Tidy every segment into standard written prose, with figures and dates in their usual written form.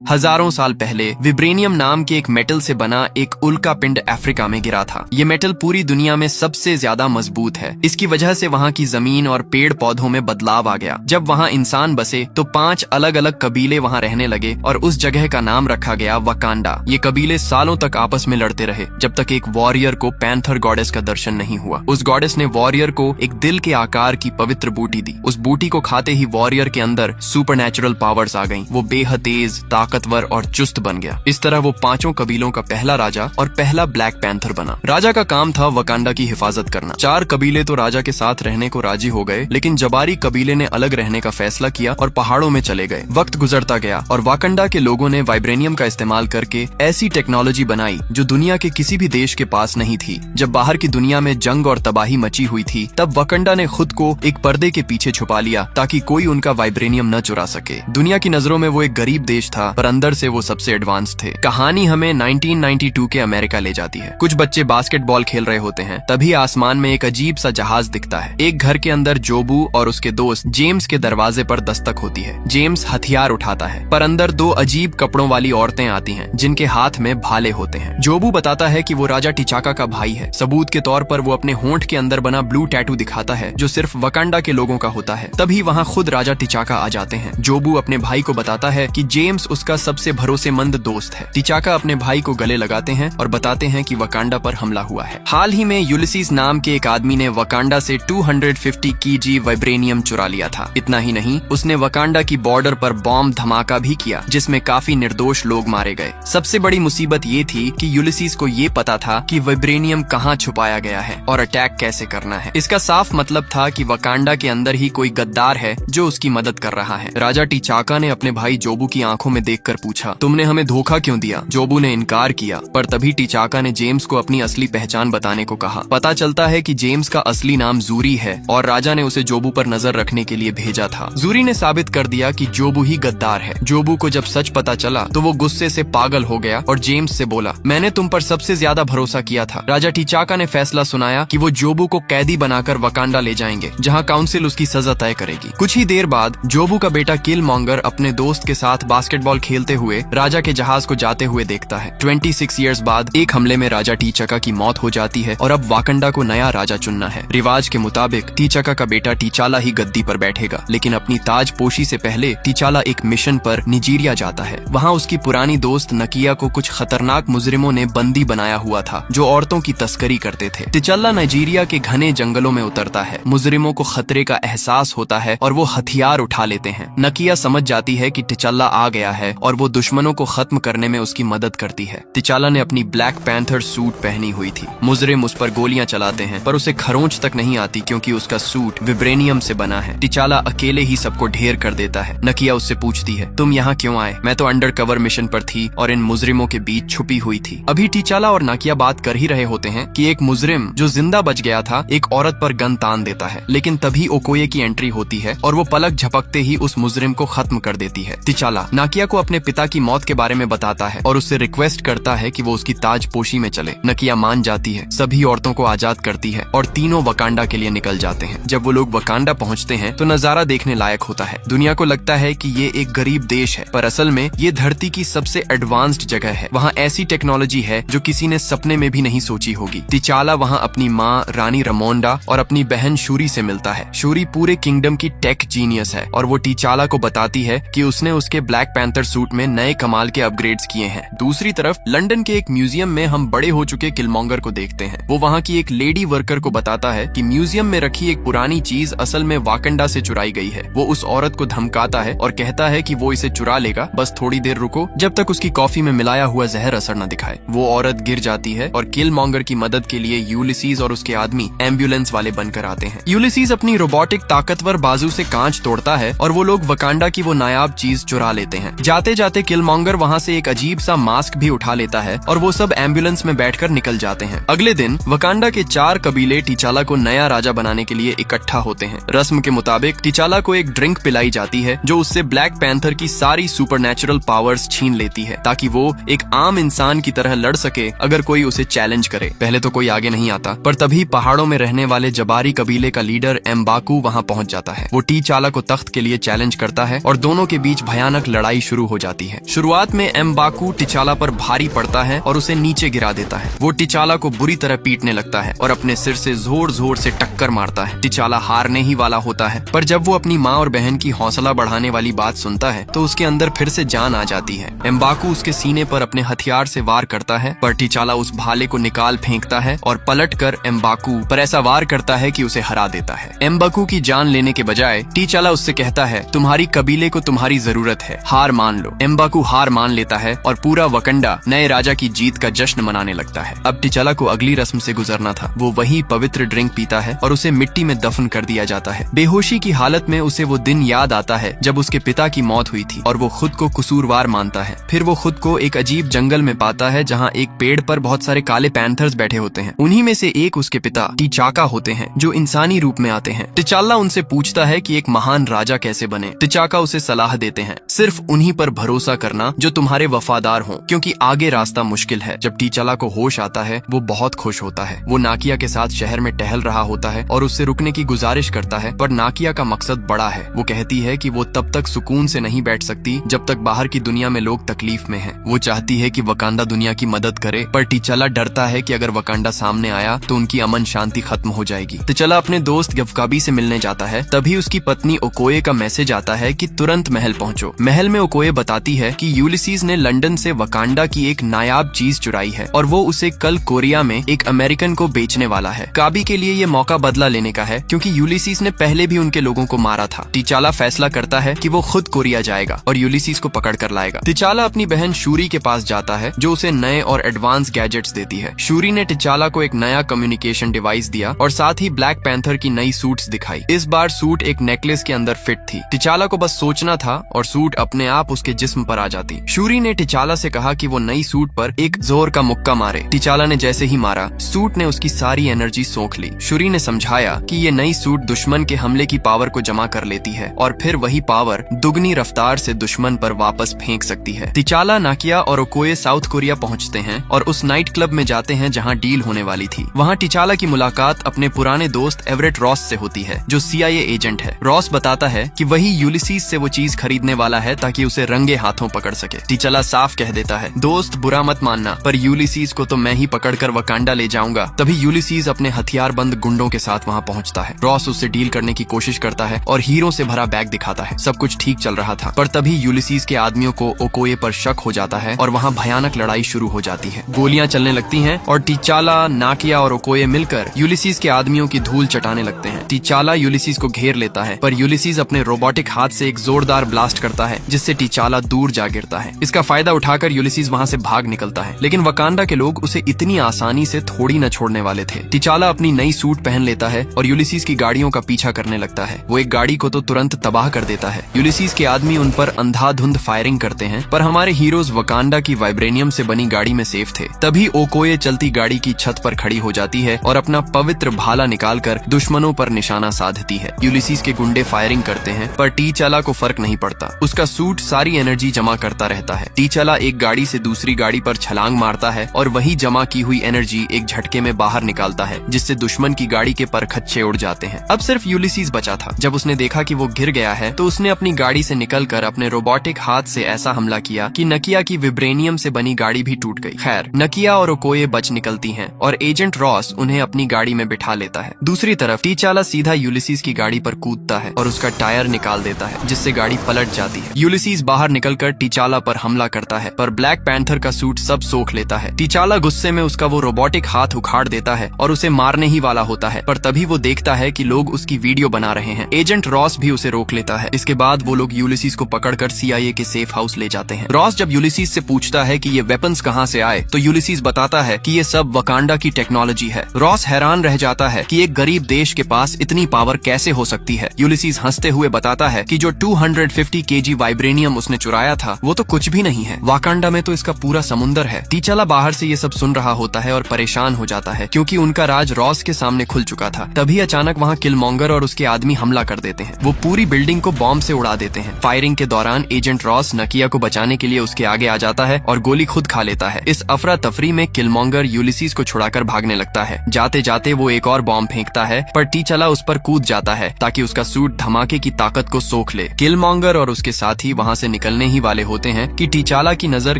हजारों साल पहले विब्रेनियम नाम के एक मेटल से बना एक उल्का पिंड अफ्रीका में गिरा था। ये मेटल पूरी दुनिया में सबसे ज्यादा मजबूत है। इसकी वजह से वहाँ की जमीन और पेड़ पौधों में बदलाव आ गया। जब वहाँ इंसान बसे तो 5 अलग अलग कबीले वहाँ रहने लगे और उस जगह का नाम रखा गया वकांडा। ये कबीले सालों तक आपस में लड़ते रहे जब तक एक वॉरियर को पैंथर गॉडेस का दर्शन नहीं हुआ। उस गॉडेस ने वॉरियर को एक दिल के आकार की पवित्र बूटी दी। उस बूटी को खाते ही वॉरियर के अंदर सुपरनैचुरल पावर्स आ गईं। वो बेहद तेज, ताकतवर और चुस्त बन गया। इस तरह वो 5 कबीलों का पहला राजा और पहला ब्लैक पैंथर बना। राजा का काम था वकांडा की हिफाजत करना। 4 कबीले तो राजा के साथ रहने को राजी हो गए, लेकिन जबारी कबीले ने अलग रहने का फैसला किया और पहाड़ों में चले गए। वक्त गुजरता गया और वाकंडा के लोगों ने वाइब्रेनियम का इस्तेमाल करके ऐसी टेक्नोलॉजी बनाई जो दुनिया के किसी भी देश के पास नहीं थी। जब बाहर की दुनिया में जंग और तबाही मची हुई थी, तब वाकंडा ने खुद को एक पर्दे के पीछे छुपा लिया ताकि कोई उनका वाइब्रेनियम न चुरा सके। दुनिया की नजरों में वो एक गरीब देश था, पर अंदर से वो सबसे एडवांस थे। कहानी हमें 1992 के अमेरिका ले जाती है। कुछ बच्चे बास्केटबॉल खेल रहे होते हैं, तभी आसमान में एक अजीब सा जहाज दिखता है। एक घर के अंदर जोबू और उसके दोस्त जेम्स के दरवाजे पर दस्तक होती है। जेम्स हथियार उठाता है, पर अंदर 2 अजीब कपड़ों वाली औरतें आती हैं जिनके हाथ में भाले होते हैं। जोबू बताता है कि वो राजा टिचाका का भाई है। सबूत के तौर पर वो अपने होंठ के अंदर बना ब्लू टैटू दिखाता है जो सिर्फ वकांडा के लोगों का होता है। तभी वहाँ खुद राजा टिचाका आ जाते हैं। जोबू अपने भाई को बताता है कि जेम्स उसका सबसे भरोसेमंद दोस्त है। टिचाका अपने भाई को गले लगाते हैं और बताते हैं कि वकांडा पर हमला हुआ है। हाल ही में यूलिसीज नाम के एक आदमी ने वकांडा से 250 kg वाइब्रेनियम चुरा लिया था। इतना ही नहीं, उसने वकांडा की बॉर्डर पर बॉम्ब धमाका भी किया जिसमें काफी निर्दोष लोग मारे गए। सबसे बड़ी मुसीबत ये थी कि यूलिसीज को ये पता था कि वाइब्रेनियम कहाँ छुपाया गया है और अटैक कैसे करना है। इसका साफ मतलब था कि वकांडा के अंदर ही कोई गद्दार है जो उसकी मदद कर रहा है। राजा टिचाका ने अपने भाई जोबू की आंखों में देखकर पूछा, तुमने हमें धोखा क्यों दिया? जोबू ने इनकार किया, पर तभी टिचाका ने जेम्स को अपनी असली पहचान बताने को कहा। पता चलता है कि जेम्स का असली नाम जूरी है और राजा ने उसे जोबू पर नजर रखने के लिए भेजा था। जूरी ने साबित कर दिया कि जोबू ही गद्दार है। जोबू को जब सच पता चला तो वो गुस्से से पागल हो गया और जेम्स से बोला, मैंने तुम पर सबसे ज्यादा भरोसा किया था। राजा टिचाका ने फैसला सुनाया कि वो जोबू को कैदी बनाकर वकांडा ले जाएंगे, जहाँ काउंसिल उसकी सजा तय करेगी। कुछ ही देर बाद जोबू का बेटा किलमॉन्गर अपने दोस्त के साथ बास्केटबॉल खेलते हुए राजा के जहाज को जाते हुए देखता है। 26 ईयर्स बाद एक हमले में राजा टिचाका की मौत हो जाती है और अब वाकंडा को नया राजा चुनना है। रिवाज के मुताबिक टिचाका का बेटा टिचाला ही गद्दी पर बैठेगा, लेकिन अपनी ताजपोशी से पहले टिचाला एक मिशन पर निजीरिया जाता है। वहाँ उसकी पुरानी दोस्त नकिया को कुछ खतरनाक मुजरिमों ने बंदी बनाया हुआ था जो औरतों की तस्करी करते थे। टिचाला नाइजीरिया के घने जंगलों में उतरता है। मुजरिमों को खतरे का एहसास होता है और वो हथियार उठा लेते हैं। नकिया समझ जाती है कि टिचाला आ गया है और वो दुश्मनों को खत्म करने में उसकी मदद करती है। टिचाला ने अपनी ब्लैक पैंथर सूट पहनी हुई थी। मुजरिम उस पर गोलियां चलाते हैं, पर उसे खरोंच तक नहीं आती क्योंकि उसका सूट विब्रेनियम से बना है। टिचाला अकेले ही सबको ढेर कर देता है। नकिया उससे पूछती है, तुम यहाँ क्यों आए? मैं तो अंडर कवर मिशन पर थी और इन मुजरिमों के बीच छुपी हुई थी। अभी टिचाला और नकिया बात कर ही रहे होते हैं कि एक मुजरिम जो जिंदा बच गया था एक औरत पर गन तान देता है, लेकिन तभी ओकोये की एंट्री होती है और वो पलक झपकते ही उस मुजरिम को खत्म कर देती है। टिचाला नकिया को अपने पिता की मौत के बारे में बताता है और उससे रिक्वेस्ट करता है कि वो उसकी ताजपोशी में चले। नकिया मान जाती है, सभी औरतों को आजाद करती है और तीनों वकांडा के लिए निकल जाते हैं। जब वो लोग वकांडा पहुंचते हैं तो नजारा देखने लायक होता है। दुनिया को लगता है कि ये एक गरीब देश है, पर असल में ये धरती की सबसे एडवांस्ड जगह है। वहाँ ऐसी टेक्नोलॉजी है जो किसी ने सपने में भी नहीं सोची होगी। टिचाला वहाँ अपनी माँ रानी रमोंडा और अपनी बहन शूरी से मिलता है। शूरी पूरे किंगडम की टेक जीनियस है और वो टिचाला को बताती है कि उसने उसके ब्लैक पैंथर सूट में नए कमाल के अपग्रेड्स किए हैं। दूसरी तरफ लंदन के एक म्यूजियम में हम बड़े हो चुके किलमॉन्गर को देखते हैं। वो वहाँ की एक लेडी वर्कर को बताता है कि म्यूजियम में रखी एक पुरानी चीज असल में वाकंडा से चुराई गई है। वो उस औरत को धमकाता है और कहता है कि वो इसे चुरा लेगा, बस थोड़ी देर रुको जब तक उसकी कॉफी में मिलाया हुआ जहर असर न दिखाए। वो औरत गिर जाती है और किलमॉन्गर की मदद के लिए यूलिसीज और उसके आदमी एम्बुलेंस वाले बनकर आते हैं। यूलिसीज अपनी रोबोटिक ताकतवर बाजू से कांच तोड़ता है और वो लोग वकांडा की वो नायाब चीज चुरा लेते हैं। जाते जाते किलमॉन्गर वहाँ से एक अजीब सा मास्क भी उठा लेता है और वो सब एम्बुलेंस में बैठकर निकल जाते हैं। अगले दिन वकांडा के 4 कबीले टिचाला को नया राजा बनाने के लिए इकट्ठा होते हैं। रस्म के मुताबिक टिचाला को एक ड्रिंक पिलाई जाती है जो उससे ब्लैक पैंथर की सारी सुपरनैचुरल पावर्स छीन लेती है ताकि वो एक आम इंसान की तरह लड़ सके अगर कोई उसे चैलेंज करे। पहले तो कोई आगे नहीं आता, पर तभी पहाड़ों में रहने वाले जबारी कबीले का लीडर एम्बाकू वहाँ पहुँच जाता है। वो टिचाला को तख्त के लिए चैलेंज करता है और दोनों के बीच भयानक लड़ाई शुरू हो जाती है। शुरुआत में एम्बाकू टिचाला पर भारी पड़ता है और उसे नीचे गिरा देता है। वो टिचाला को बुरी तरह पीटने लगता है और अपने सिर से जोर जोर से टक्कर मारता है। टिचाला हारने ही वाला होता है, पर जब वो अपनी माँ और बहन की हौसला बढ़ाने वाली बात सुनता है तो उसके अंदर फिर से जान आ जाती है। एम्बाकू उसके सीने पर अपने हथियार से वार करता है, पर टिचाला उस भाले को निकाल फेंकता है और पलटकर एम्बाकू पर ऐसा वार करता है कि उसे हरा देता है। एम्बाकू की जान लेने के बजाय टिचाला उससे कहता है, तुम्हारी कबीले को तुम्हारी जरूरत है, हार मान लो। एम्बाकू हार मान लेता है और पूरा वकंडा नए राजा की जीत का जश्न मनाने लगता है। अब टिचाला को अगली रस्म से गुजरना था। वो वही पवित्र ड्रिंक पीता है और उसे मिट्टी में दफन कर दिया जाता है। बेहोशी की हालत में उसे वो दिन याद आता है जब उसके पिता की मौत हुई थी और वो खुद को कसूरवार मानता है। फिर वो खुद को एक अजीब जंगल में पाता है जहाँ एक पेड़ पर बहुत सारे काले पैंथर्स बैठे होते हैं। उन्हीं में से एक उसके पिता टिचाका होते हैं जो इंसानी रूप में आते हैं। टिचाला उनसे पूछता है कि एक महान राजा कैसे बने। टिचाका उसे सलाह देते हैं, सिर्फ उन्हीं पर भरोसा करना जो तुम्हारे वफादार हों, क्योंकि आगे रास्ता मुश्किल है। जब टिचाला को होश आता है वो बहुत खुश होता है। वो नाकिया के साथ शहर में टहल रहा होता है और उससे रुकने की गुजारिश करता है, पर नाकिया का मकसद बड़ा है। वो कहती है कि वो तब तक सुकून से नहीं बैठ सकती जब तक बाहर की दुनिया में लोग तकलीफ में हैं। वो चाहती है कि वकांडा दुनिया की मदद करे, पर टिचाला डरता है कि अगर वकांडा सामने आया तो उनकी अमन शांति खत्म हो जाएगी। टिचाला अपने दोस्त गफकाबी से मिलने जाता है। तभी उसकी पत्नी ओकोए का मैसेज आता है कि तुरंत महल पहुंचो। महल में ओकोए बताती है कि यूलिसीज ने लंदन से वकांडा की एक नायाब चीज चुराई है और वो उसे कल कोरिया में एक अमेरिकन को बेचने वाला है। काबी के लिए ये मौका बदला लेने का है, क्योंकि यूलिसीज ने पहले भी उनके लोगों को मारा था। टिचाला फैसला करता है कि वो खुद कोरिया जाएगा और यूलिसीज को पकड़ कर लाएगा। टिचाला अपनी बहन शूरी के पास जाता है जो उसे नए और एडवांस गैजेट्स देती है। शूरी ने टिचाला को एक नया कम्युनिकेशन डिवाइस दिया और साथ ही ब्लैक पैंथर की नई सूट्स दिखाई। इस बार सूट एक नेकलेस के अंदर फिट थी। टिचाला को बस सोचना था और सूट अपने आप उसके जिस्म पर आ जाती। शूरी ने टिचाला से कहा कि वो नई सूट पर एक जोर का मुक्का मारे। टिचाला ने जैसे ही मारा, सूट ने उसकी सारी एनर्जी सोख ली। शूरी ने समझाया कि ये नई सूट दुश्मन के हमले की पावर को जमा कर लेती है और फिर वही पावर दुगनी रफ्तार से दुश्मन पर वापस फेंक सकती है। टिचाला, नाकिया और ओकोए साउथ कोरिया पहुंचते हैं और उस नाइट क्लब में जाते हैं जहां डील होने वाली थी। वहां टिचाला की मुलाकात अपने पुराने दोस्त एवरेट रॉस से होती है जो CIA एजेंट है। रॉस बताता है कि वही यूलिसीज से वो चीज खरीदने वाला है ताकि उसे रंगे हाथों पकड़ सके। टिचाला साफ कह देता है, दोस्त बुरा मत मानना, पर यूलिसीज को तो मैं ही पकड़कर वकांडा ले जाऊंगा। तभी यूलिसीज अपने हथियारबंद गुंडों के साथ वहां पहुंचता है। रॉस उससे डील करने की कोशिश करता है और हीरो से भरा बैग दिखाता है। सब कुछ ठीक चल रहा था, पर तभी यूलिसीज के आदमियों को ओकोए पर शक हो जाता है और वहां भयानक लड़ाई शुरू हो जाती है। गोलियां चलने लगती हैं और टिचाला, नाकिया और ओकोए मिलकर यूलिसीज के आदमियों की धूल चटाने लगते हैं। टिचाला यूलिसीज को घेर लेता है, पर यूलिसीज अपने रोबोटिक हाथ से एक जोरदार ब्लास्ट करता है जिससे टिचाला दूर जा गिरता है। इसका फायदा उठाकर यूलिसीज वहां से भाग निकलता है, लेकिन वकांडा के लोग उसे इतनी आसानी से थोड़ी न छोड़ने वाले थे। टिचाला अपनी नई सूट पहन लेता है और यूलिसीज की गाड़ियों का पीछा करने लगता है। वो एक गाड़ी को तो तुरंत तबाह कर देता है। यूलिसीज के आदमी उन पर अंधाधुंध फायरिंग करते हैं, पर हमारे हीरोज वकांडा की वाइब्रेनियम से बनी गाड़ी में सेफ थे। तभी ओकोए चलती गाड़ी की छत पर खड़ी हो जाती है और अपना पवित्र भाला निकालकर दुश्मनों पर निशाना साधती है। यूलिसीज के गुंडे फायरिंग करते हैं, पर टिचाला को फर्क नहीं पड़ता। उसका सूट सारी एनर्जी जमा करता रहता है। टिचाला एक गाड़ी से दूसरी गाड़ी पर छलांग मारता है और वही जमा की हुई एनर्जी एक झटके में बाहर निकालता है, जिससे दुश्मन की गाड़ी के परखच्चे उड़ जाते हैं। अब सिर्फ यूलिसीज बचा था। जब उसने देखा कि वो गिर गया है तो उसने अपनी गाड़ी से निकलकर अपने रोबोटिक हाथ से ऐसा हमला किया कि नकिया की विब्रेनियम से बनी गाड़ी भी टूट गई। खैर, नकिया और ओकोए बच निकलती हैं और एजेंट रॉस उन्हें अपनी गाड़ी में बिठा लेता है। दूसरी तरफ टिचाला सीधा यूलिसीज की गाड़ी पर कूदता है और उसका टायर निकाल देता है, जिससे गाड़ी पलट जाती है। यूलिसीज बाहर निकलकर टिचाला पर हमला करता है, पर ब्लैक पैंथर का सूट सब सोख लेता है। टिचाला गुस्से में उसका वो रोबोटिक हाथ उखाड़ देता है और उसे मारने ही वाला होता है, पर तभी वो देखता है कि लोग उसकी वीडियो बना रहे हैं। एजेंट रॉस भी उसे रोक लेता है। इसके बाद वो लोग यूलिसीज को पकड़कर CIA के सेफ हाउस ले जाते हैं। रॉस जब यूलिसीज से पूछता है कि ये वेपन्स कहाँ से आए, तो यूलिसीज बताता है कि ये सब वकांडा की टेक्नोलॉजी है। रॉस हैरान रह जाता है कि एक गरीब देश के पास इतनी पावर कैसे हो सकती है। यूलिसीज हंसते हुए बताता है कि जो 250 kg वाइब्रेनियम उसने चुराया था वो तो कुछ भी नहीं है, वाकांडा में तो इसका पूरा समुंदर है। टिचाला बाहर से ये सब सुन रहा होता है और परेशान हो जाता है, क्योंकि उनका राज रॉस के सामने खुल चुका था। तभी अचानक वहाँ किलमॉन्गर और उसके आदमी हमला कर देते हैं। वो पूरी बिल्डिंग को बॉम्ब से उड़ा देते हैं। फायरिंग के दौरान एजेंट रॉस नकिया को बचाने के लिए उसके आगे आ जाता है और गोली खुद खा लेता है। इस अफरा तफरी में किलमॉन्गर यूलिसीज को छुड़ाकर भागने लगता है। जाते जाते वो एक और बॉम्ब फेंकता है, पर टिचाला उस पर कूद जाता है ताकि उसका सूट धमाके की ताकत को सोख ले। किलमॉन्गर और उसके साथी वहाँ से निकलने ही वाले होते हैं कि टिचाला की नजर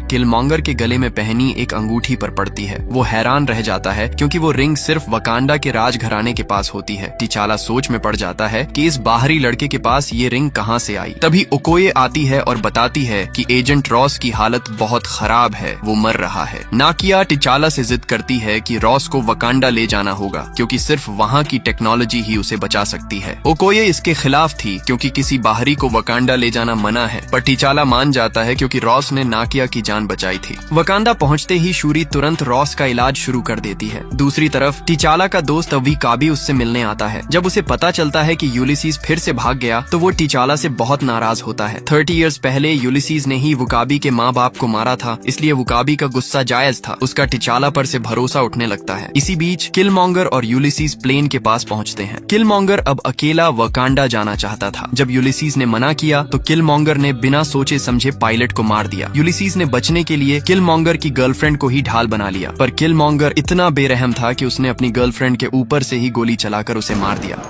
किलमॉन्गर के गले में पहनी एक अंगूठी पर पड़ती है। वो हैरान रह जाता है क्योंकि वो रिंग सिर्फ वकांडा के राजघराने के पास होती है। टिचाला सोच में पड़ जाता है कि इस बाहरी लड़के के पास ये रिंग कहाँ से आई। तभी ओकोये आती है और बताती है कि एजेंट रॉस की हालत बहुत खराब है, वो मर रहा है। नाकिया टिचाला से जिद करती है कि रॉस को वकांडा ले जाना होगा क्योंकि सिर्फ वहाँ की टेक्नोलॉजी ही उसे बचा सकती है। ओकोये इसके खिलाफ थी क्योंकि किसी बाहरी को वकांडा ले जाना मना है, पर टिचाला मान जाता है क्योंकि रॉस ने नाकिया की जान बचाई थी। वकांडा पहुँचते ही शूरी तुरंत रॉस का इलाज शुरू कर देती है। दूसरी तरफ टिचाला का दोस्त वकाबी उससे मिलने आता है। जब उसे पता चलता है कि यूलिसीज फिर से भाग गया तो वो टिचाला से बहुत नाराज होता है। 30 इयर्स पहले यूलिसीज ने ही वकाबी के माँ बाप को मारा था, इसलिए वकाबी का गुस्सा जायज था। उसका टिचाला पर से भरोसा उठने लगता है। इसी बीच किलमॉन्गर और यूलिसीज प्लेन के पास पहुँचते हैं। किलमॉन्गर अब अकेला वकांडा जाना चाहता था। जब यूलिसीज ने मना किया तो किलमॉन्गर ने बिना सोचे समझे पायलट को मार दिया। यूलिसीज ने बचने के लिए किलमॉन्गर की गर्लफ्रेंड को ही ढाल बना लिया, पर किलमॉन्गर इतना बेरहम था कि उसने अपनी गर्लफ्रेंड के ऊपर से ही गोली चलाकर उसे मार दिया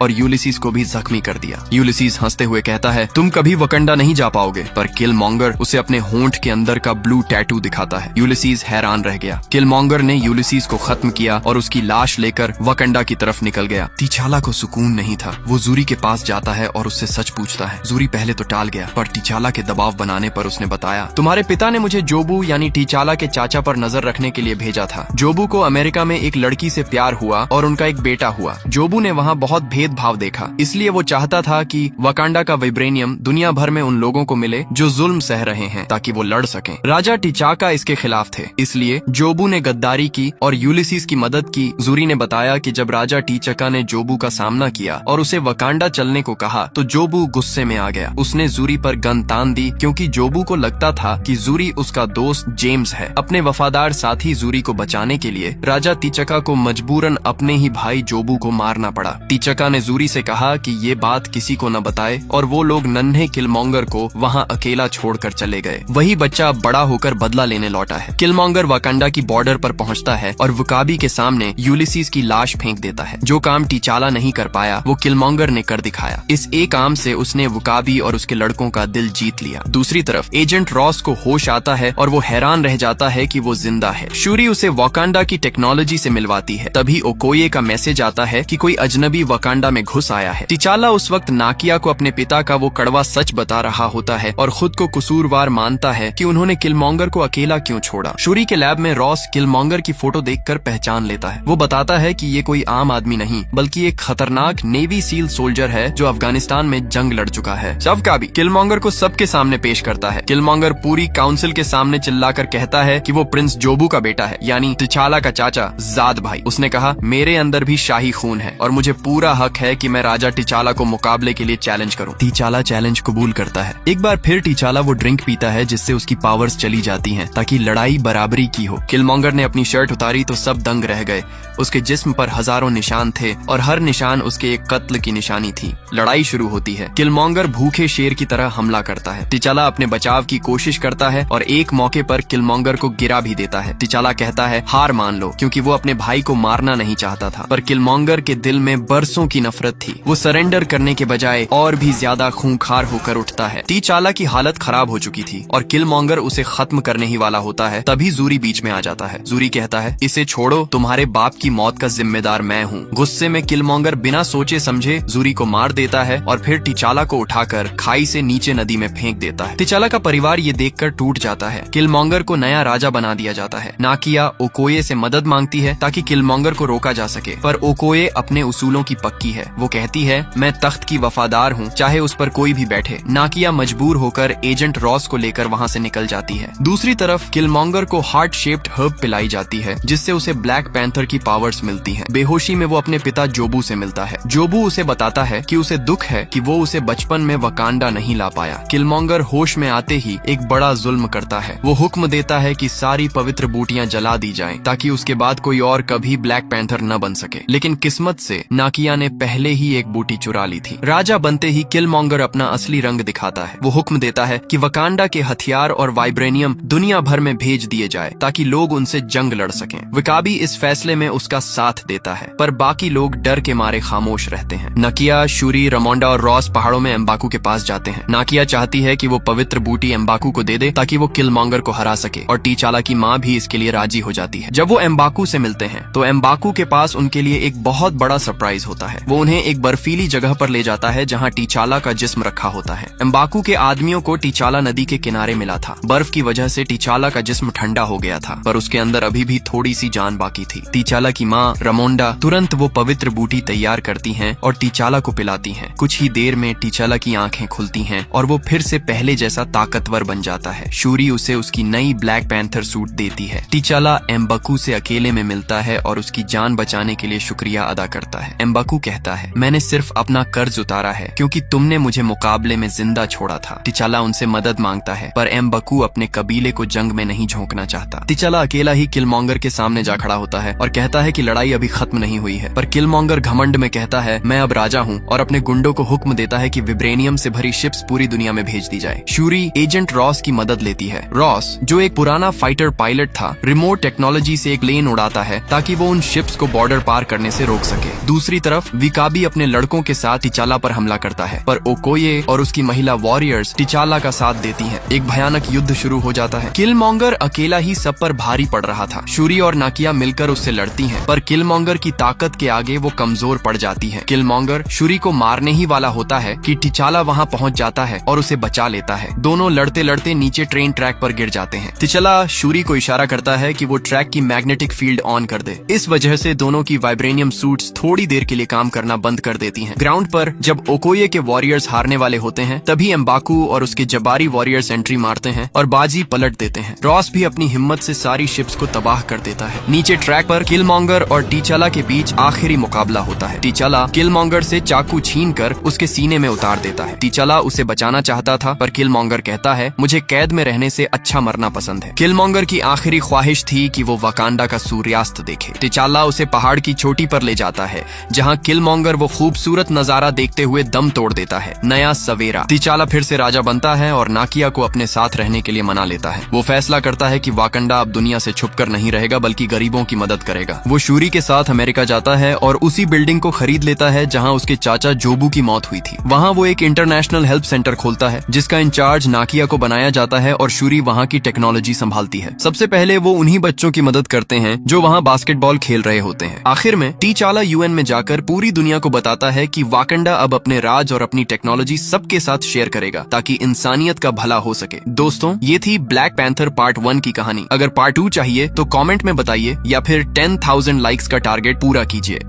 और यूलिसीज को भी जख्मी कर दिया। यूलिसीज हंसते हुए कहता है, तुम कभी वकांडा नहीं जा पाओगे, पर किलमॉन्गर उसे अपने होंठ के अंदर का ब्लू टैटू दिखाता है। यूलिसीज हैरान रह गया। किलमॉन्गर ने यूलिसीज को खत्म किया और उसकी लाश लेकर वकांडा की तरफ निकल गया। टिचाला को सुकून नहीं था। वो जूरी के पास जाता है और उससे सच पूछता है। जूरी पहले तो टाल गया, पर टिचाला के दबाव बनाने पर उसने बताया, तुम्हारे पिता ने मुझे जोबू यानी टिचाला के चाचा पर नजर रखने के लिए भेजा था। जोबू को अमेरिका में एक लड़की से प्यार हुआ और उनका एक बेटा हुआ। जोबू ने वहाँ बहुत भेदभाव देखा, इसलिए वो चाहता था कि वकांडा का वाइब्रेनियम दुनिया भर में उन लोगों को मिले जो जुल्म सह रहे हैं, ताकि वो लड़ सकें। राजा टिचाका इसके खिलाफ थे, इसलिए जोबू ने गद्दारी की और यूलिसीज की मदद की। जूरी ने बताया कि जब राजा टिचाका ने जोबू का सामना किया और उसे वकांडा चलने को कहा तो जोबू गुस्से में आ गया। उसने जूरी पर गन तान दी क्योंकि जोबू को लगता था कि जूरी उसका दोस्त जेम्स है। अपने वफादार साथी जूरी को बचाने के लिए राजा टिचाका को मजबूरन अपने ही भाई जोबू को मारना पड़ा। टिचाका ने जूरी से कहा कि ये बात किसी को न बताए और वो लोग नन्हे किलमॉन्गर को वहाँ अकेला छोड़कर चले गए। वही बच्चा अब बड़ा होकर बदला लेने लौटा है। किलमॉन्गर वकांडा की बॉर्डर पर पहुँचता है और वकाबी के सामने यूलिसीज की लाश फेंक देता है। जो काम टिचाला नहीं कर पाया वो किलमॉन्गर ने कर दिखाया। इस एक काम से उसने वकाबी और उसके लड़कों का दिल जीत लिया। दूसरी तरफ एजेंट रॉस को होश आता है और वो हैरान रह जाता है कि वो जिंदा है। शूरी उसे वकांडा की टेक्नोलॉजी से मिलवाती है। तभी ओकोये का मैसेज आता है कि कोई अजनबी वकांडा में घुस आया है। टिचाला उस वक्त नाकिया को अपने पिता का वो कड़वा सच बता रहा होता है और खुद को कसूरवार मानता है कि उन्होंने किलमॉन्गर को अकेला क्यों छोड़ा। शूरी के लैब में रॉस किलमॉन्गर की फोटो देखकर पहचान लेता है। वो बताता है कि ये कोई आम आदमी नहीं बल्कि एक खतरनाक नेवी सील सोल्जर है जो अफगानिस्तान में जंग लड़ चुका है। वकाबी किलमॉन्गर को सबके सामने पेश करता है। किलमॉन्गर पूरी काउंसिल के सामने चिल्लाकर कहता है कि वो प्रिंस जोबू का बेटा है, यानी टिचाला का चाचा जाद भाई। उसने कहा, मेरे अंदर भी शाही खून है और मुझे पूरा हक है कि मैं राजा टिचाला को मुकाबले के लिए चैलेंज करूं। टिचाला चैलेंज कबूल करता है। एक बार फिर टिचाला वो ड्रिंक पीता है जिससे उसकी पावर्स चली जाती हैं ताकि लड़ाई बराबरी की हो। किलमॉन्गर ने अपनी शर्ट उतारी तो सब दंग रह गए। उसके जिस्म पर हजारों निशान थे और हर निशान उसके एक कत्ल की निशानी थी। लड़ाई शुरू होती है। किलमॉन्गर भूखे शेर की तरह हमला करता है। टिचाला अपने बचाव की कोशिश करता है और एक मौके पर किलमॉन्गर को गिरा भी देता है। टिचाला कहता है, हार मान लो, क्योंकि वो अपने भाई को मारना नहीं चाहता था। पर किलमॉन्गर के दिल में बरसों की नफरत थी। वो सरेंडर करने के बजाय और भी ज्यादा खूंखार होकर उठता है। टिचाला की हालत खराब हो चुकी थी और किलमॉन्गर उसे खत्म करने ही वाला होता है। तभी जूरी बीच में आ जाता है। जूरी कहता है, इसे छोड़ो, तुम्हारे बाप की मौत का जिम्मेदार मैं हूँ। गुस्से में किलमॉन्गर बिना सोचे समझे जूरी को मार देता है और फिर टिचाला को उठाकर खाई से नीचे नदी में फेंक देता है। टिचाला का परिवार ये देखकर टूट जाता है। किलमॉन्गर को नया राजा बना दिया जाता है। नाकिया ओकोये से मदद मांगती है ताकि किलमॉन्गर को रोका जा सके, पर ओकोये अपने उसूलों की पक्की है। वो कहती है, मैं तख्त की वफादार हूँ, चाहे उस पर कोई भी बैठे। नाकिया मजबूर होकर एजेंट रॉस को लेकर वहाँ से निकल जाती है। दूसरी तरफ किलमॉन्गर को हार्ट शेप्ड हर्ब पिलाई जाती है जिससे उसे ब्लैक पैंथर की पावर्स मिलती हैं। बेहोशी में वो अपने पिता जोबू से मिलता है। जोबू उसे बताता है कि उसे दुख है कि वो उसे बचपन में वकांडा नहीं ला पाया। किलमॉन्गर होश में आते ही एक बड़ा जुल्म करता है। वो हुक्म देता है कि सारी पवित्र बूटियां जला दी जाएं ताकि उसके बाद कोई और कभी ब्लैक पैंथर न बन सके। लेकिन किस्मत से नाकिया ने पहले ही एक बूटी चुरा ली थी। राजा बनते ही किलमॉन्गर अपना असली रंग दिखाता है। वो हुक्म देता है कि वकांडा के हथियार और वाइब्रेनियम दुनिया भर में भेज दिए जाए ताकि लोग उनसे जंग लड़ सकें। विकाबी इस फैसले में उसका साथ देता है, पर बाकी लोग डर के मारे खामोश रहते हैं। नकिया, शूरी, रमोंडा और रॉस पहाड़ों में एम्बाकू के पास जाते हैं। नाकिया चाहती है कि वो पवित्र बूटी एम्बाकू को दे दे ताकि वो किलमॉन्गर को हरा सके, और टीचाला की माँ भी इसके लिए राजी हो जाती है। जब वो एम्बाकू से मिलते हैं तो एम्बाकू के पास उनके लिए एक बहुत बड़ा सरप्राइज होता है। वो उन्हें एक बर्फीली जगह पर ले जाता है जहाँ टीचाला का जिस्म रखा होता है। एम्बाकू के आदमियों को टीचाला नदी के किनारे मिला था। बर्फ की वजह से टीचाला का जिस्म ठंडा हो गया था, पर उसके अंदर अभी भी थोड़ी सी जान बाकी थी। टीचाला की माँ रमोंडा तुरंत वो पवित्र बूटी तैयार करती हैं और टीचाला को पिलाती हैं। कुछ ही देर में टीचाला की आंखें खुलती हैं और वो फिर से पहले जैसा ताकतवर बन जाता है। शूरी उसे उसकी नई ब्लैक पैंथर सूट देती है। टीचाला एम्बाकू से अकेले में मिलता है और उसकी जान बचाने के लिए शुक्रिया अदा करता है। एम्बाकू कहता है, मैंने सिर्फ अपना कर्ज उतारा है क्योंकि तुमने मुझे मुकाबले में जिंदा छोड़ा था। टीचाला उनसे मदद मांगता है, पर एम्बाकू अपने कबीले को जंग में नहीं झोंकना चाहता। टीचाला अकेला ही किलमॉन्गर के सामने जा खड़ा होता है और कहता है कि लड़ाई अभी खत्म नहीं हुई है, पर किलमॉन्गर घमंड में कहता है, मैं अब राजा हूँ, और अपने गुंडों को हुक्म देता है कि विब्रेनियम से भरी शिप्स पूरी दुनिया में भेज दी जाए। शूरी एजेंट रॉस की मदद लेती है। रॉस, जो एक पुराना फाइटर पायलट था, रिमोट टेक्नोलॉजी से एक प्लेन उड़ाता है ताकि वो उन शिप्स को बॉर्डर पार करने से रोक सके। दूसरी तरफ विकाबी अपने लड़कों के साथ टीचाला पर हमला करता है, पर ओकोये और उसकी महिला वॉरियर्स टीचाला का साथ देती हैं। एक भयानक युद्ध शुरू हो जाता है। किलमॉन्गर अकेला ही सब पर भारी पड़ रहा था। शूरी और नाकिया मिलकर उससे लड़ती हैं, पर किलमॉन्गर की ताकत के आगे वो कमजोर पड़ जाती है। किलमॉन्गर शूरी को मारने ही वाला होता है कि टीचाला वहाँ पहुँच जाता है और उसे बचा लेता है। दोनों लड़ते लड़ते नीचे ट्रेन ट्रैक पर गिर जाते हैं। टीचाला शूरी को इशारा करता है कि वो ट्रैक की मैग्नेटिक फील्ड ऑन कर दे। इस वजह से दोनों की वाइब्रेनियम सूट्स थोड़ी देर के लिए काम करना बंद कर देती हैं। ग्राउंड पर जब ओकोये के वॉरियर्स हारने वाले होते हैं, तभी एम्बाकू और उसके जबारी वॉरियर्स एंट्री मारते हैं और बाजी पलट देते हैं। रॉस भी अपनी हिम्मत से सारी शिप्स को तबाह कर देता है। नीचे ट्रैक पर किलमॉन्गर और टीचाला के बीच आखिरी मुकाबला होता है। टीचाला किलमॉन्गर से चाकू छीनकर उसके सीने में उतार देता है। टीचाला उसे बचाना चाहता था, पर किलमॉन्गर कहता है, मुझे कैद में रहने से अच्छा मरना पसंद है। किलमॉन्गर की आखिरी ख्वाहिश थी कि वो वकांडा का सूर्यास्त देखे। टीचाला उसे पहाड़ की चोटी पर ले जाता है, जहाँ किलमॉन्गर वो खूबसूरत नजारा देखते हुए दम तोड़ देता है। नया सवेरा। टीचाला फिर से राजा बनता है और नाकिया को अपने साथ रहने के लिए मना लेता है। वो फैसला करता है कि वाकंडा अब दुनिया से छुपकर नहीं रहेगा, बल्कि गरीबों की मदद करेगा। वो शूरी के साथ अमेरिका जाता है और उसी बिल्डिंग को खरीद लेता है जहाँ उसके चाचा जोबू की मौत हुई थी। वहाँ वो एक इंटरनेशनल हेल्प सेंटर खोलता है, जिसका इंचार्ज नाकिया को बनाया जाता है और शूरी वहाँ की टेक्नोलॉजी संभालती है। सबसे पहले वो उन्हीं बच्चों की मदद करते हैं जो वहाँ बास्केटबॉल खेल रहे होते हैं। आखिर में टीचाला यूएन में जाकर पूरी दुनिया को बताता है कि वाकंडा अब अपने राज और अपनी टेक्नोलॉजी सबके साथ शेयर करेगा ताकि इंसानियत का भला हो सके। दोस्तों, ये थी ब्लैक पैंथर पार्ट 1 की कहानी। अगर पार्ट 2 चाहिए तो कमेंट में बताइए या फिर 10,000 लाइक्स का टारगेट पूरा कीजिए।